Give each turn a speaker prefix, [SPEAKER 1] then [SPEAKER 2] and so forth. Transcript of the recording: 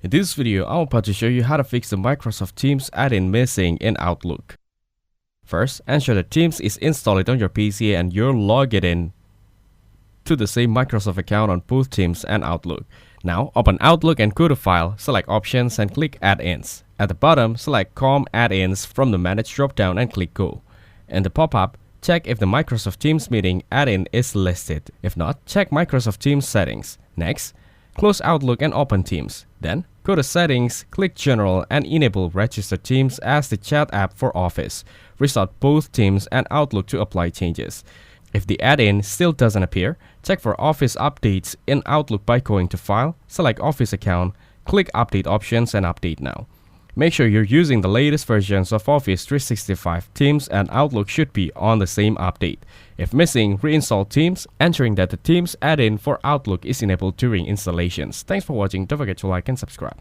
[SPEAKER 1] In this video, I'm about to show you how to fix the Microsoft Teams add-in missing in Outlook. First, ensure that Teams is installed on your PC and you're logged in to the same Microsoft account on both Teams and Outlook. Now, open Outlook and go to File, select Options and click Add-ins. At the bottom, select COM Add-ins from the Manage drop-down and click Go. In the pop-up, check if the Microsoft Teams meeting add-in is listed. If not, check Microsoft Teams settings. Next, close Outlook and open Teams. Then, go to Settings, click General and enable Register Teams as the chat app for Office. Restart both Teams and Outlook to apply changes. If the add-in still doesn't appear, check for Office updates in Outlook by going to File, select Office account, click Update Options and Update Now. Make sure you're using the latest versions of Office 365. Teams and Outlook should be on the same update. If missing, reinstall Teams, ensuring that the Teams add-in for Outlook is enabled during installations. Thanks for watching. Don't forget to like and subscribe.